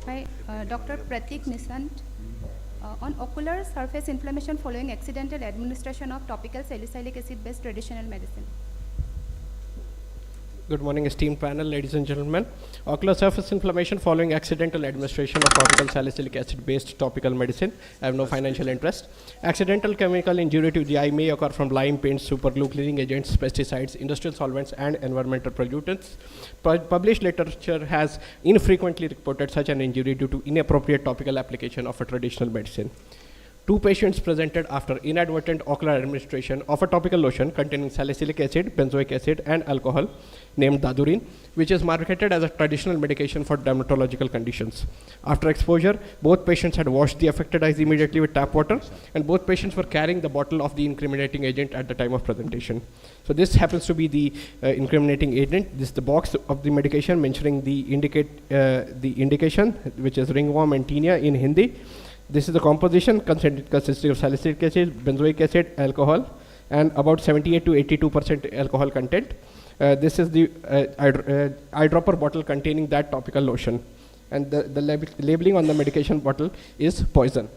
Hi, Dr. Prateek Nishant. On ocular surface inflammation following accidental administration of topical salicylic acid-based traditional medicine. Good morning, esteemed panel, ladies and gentlemen. Ocular surface inflammation following accidental administration of topical salicylic acid-based topical medicine. I have no financial interest. Accidental chemical injury to the eye may occur from lime, paints, superglue, cleaning agents, pesticides, industrial solvents, and environmental pollutants. Published literature has infrequently reported such an injury due to inappropriate topical application of a traditional medicine. 2 patients presented after inadvertent ocular administration of a topical lotion containing salicylic acid, benzoic acid, and alcohol named Dadurin, which is marketed as a traditional medication for dermatological conditions. After exposure, both patients had washed the affected eyes immediately with tap water, and both patients were carrying the bottle of the incriminating agent at the time of presentation. So this happens to be the incriminating agent. This is the box of the medication mentioning the indication, which is ringworm and tinea in Hindi. This is the composition consisting of salicylic acid, benzoic acid, alcohol, and about 78 to 82% alcohol content. This is the eyedropper bottle containing that topical lotion. And the labeling on the medication bottle is poison.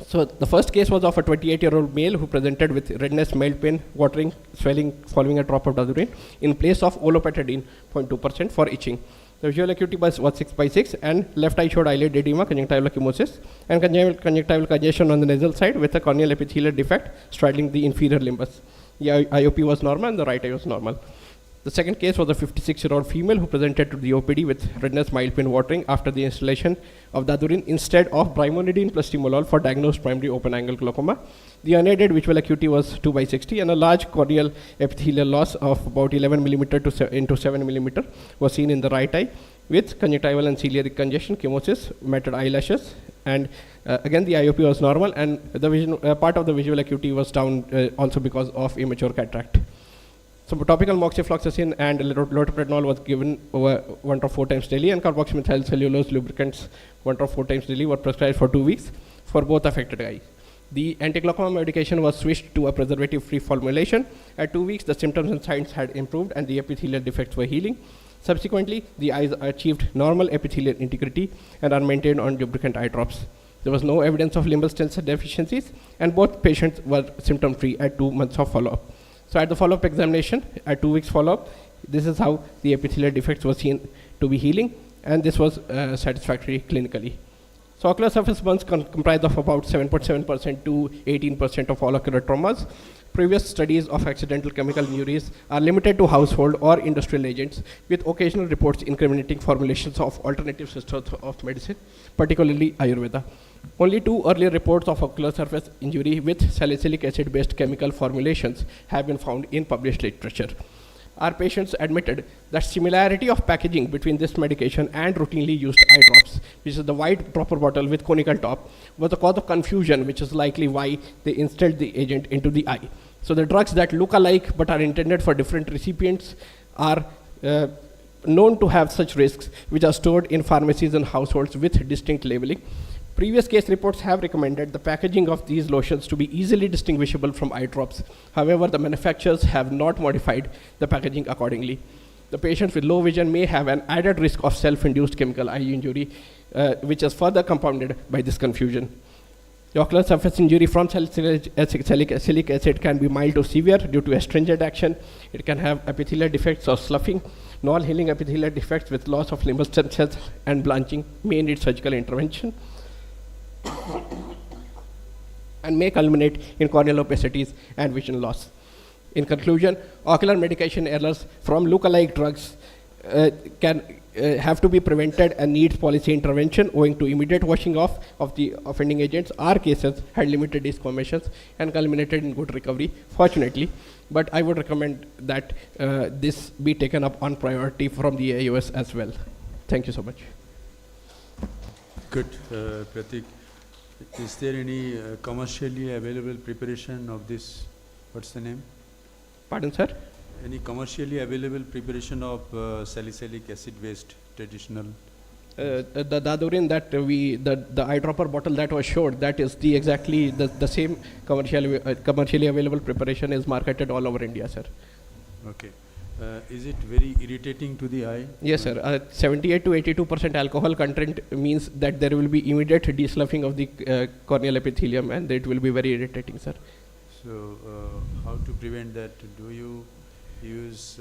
So the first case was of a 28-year-old male who presented with redness, mild pain, watering, swelling following a drop of Dadurin in place of olopatadine 0.2% for itching. The visual acuity was 6/6, and left eye showed eyelid edema, conjunctival ecchymosis, and conjunctival congestion on the nasal side with a corneal epithelial defect straddling the inferior limbus. The IOP was normal and the right eye was normal. The second case was a 56-year-old female who presented to the OPD with redness, mild pain, watering after the installation of Dadurin instead of brimonidine plus timolol for diagnosed primary open-angle glaucoma. The unaided visual acuity was 2/60, and a large corneal epithelial loss of about 11 millimeter into 7 millimeter was seen in the right eye with conjunctival and ciliary congestion, chemosis, matted eyelashes, and again the IOP was normal, and the vision, part of the visual acuity was down also because of immature cataract. So topical moxifloxacin and loteprednol was given over 1 to 4 times daily, and carboxymethyl cellulose lubricants 1 to 4 times daily were prescribed for 2 weeks for both affected eyes. The anti-glaucoma medication was switched to a preservative-free formulation. At 2 weeks, the symptoms and signs had improved and the epithelial defects were healing. Subsequently, the eyes achieved normal epithelial integrity and are maintained on lubricant eye drops. There was no evidence of limbal stem cell deficiencies, and both patients were symptom-free at 2 months of follow-up. So at the follow-up examination, at 2 weeks follow-up, this is how the epithelial defects were seen to be healing, and this was satisfactory clinically. So ocular surface burns comprise of about 7.7% to 18% of all ocular traumas. Previous studies of accidental chemical injuries are limited to household or industrial agents, with occasional reports incriminating formulations of alternative systems of medicine, particularly Ayurveda. Only 2 earlier reports of ocular surface injury with salicylic acid-based chemical formulations have been found in published literature. Our patients admitted that similarity of packaging between this medication and routinely used eye drops, which is the white dropper bottle with conical top, was the cause of confusion, which is likely why they instilled the agent into the eye. So the drugs that look alike but are intended for different recipients are known to have such risks, which are stored in pharmacies and households with distinct labeling. Previous case reports have recommended the packaging of these lotions to be easily distinguishable from eye drops. However, the manufacturers have not modified the packaging accordingly. The patients with low vision may have an added risk of self-induced chemical eye injury, which is further compounded by this confusion. The ocular surface injury from salicylic acid can be mild to severe due to astringent action. It can have epithelial defects or sloughing, non-healing epithelial defects with loss of limbal stem cells and blanching, may need surgical intervention, and may culminate in corneal opacities and vision loss. In conclusion, ocular medication errors from lookalike drugs can have to be prevented and needs policy intervention owing to immediate washing off of the offending agents. Our cases had limited disc formations and culminated in good recovery, fortunately, but I would recommend that this be taken up on priority from the AIOS as well. Thank you so much. Good, Prateek. Is there any commercially available preparation of this? What's the name? Pardon, sir? Any commercially available preparation of salicylic acid-based traditional? The Dadurin that the eyedropper bottle that was showed, that is exactly the same commercially available preparation is marketed all over India, sir. Okay. is it very irritating to the eye? Yes, sir. 78 to 82% alcohol content means that there will be immediate desloughing of the corneal epithelium, and it will be very irritating, sir. So, how to prevent that? Do you use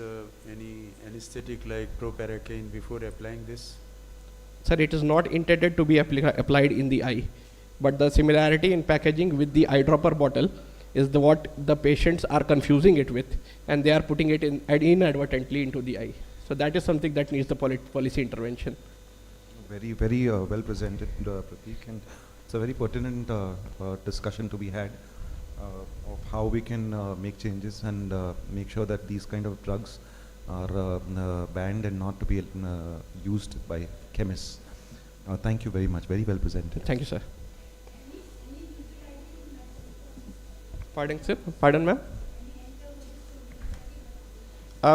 any anesthetic like proparacaine before applying this? Sir, it is not intended to be applied in the eye, but the similarity in packaging with the eyedropper bottle is what the patients are confusing it with, and they are putting it inadvertently into the eye. So that is something that needs the policy intervention. Very, very well presented, Prateek, and it's a very pertinent discussion to be had of how we can make changes and make sure that these kind of drugs are banned and not to be used by chemists. Thank you very much. Very well presented. Thank you, sir. Pardon, sir? Pardon, ma'am?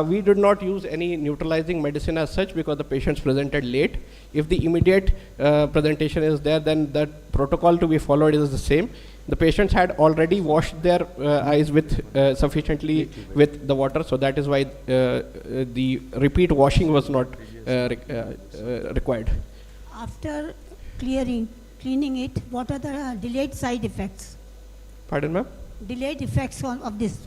We did not use any neutralizing medicine as such because the patients presented late. If the immediate presentation is there, then that protocol to be followed is the same. The patients had already washed their eyes with sufficiently with the water, so that is why the repeat washing was not required. After cleaning it, what are the delayed side effects? Pardon, ma'am? Delayed effects of this.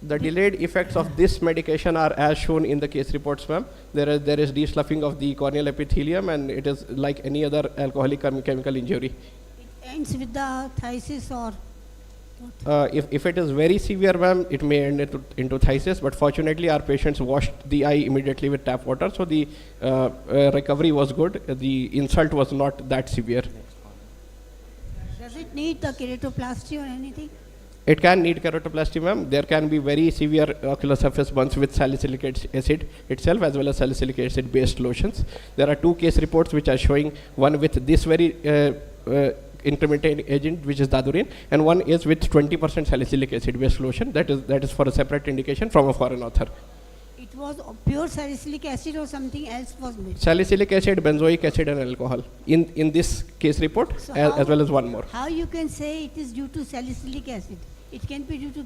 The delayed effects of this medication are as shown in the case reports, ma'am. There is desloughing of the corneal epithelium, and it is like any other alcoholic chemical injury. It ends with the phthisis or what? If it is very severe, ma'am, it may end into phthisis, but fortunately our patients washed the eye immediately with tap water, so the recovery was good. The insult was not that severe. Does it need the keratoplasty or anything? It can need keratoplasty, ma'am. There can be very severe ocular surface burns with salicylic acid itself, as well as salicylic acid based lotions. There are 2 case reports which are showing, one with this very intermittent agent, which is dadurin, and one is with 20% salicylic acid based lotion. That is for a separate indication from a foreign author. It was pure salicylic acid or something else was made? Salicylic acid, benzoic acid, and alcohol in this case report, So as well as one more. How you can say it is due to salicylic acid? It can be due to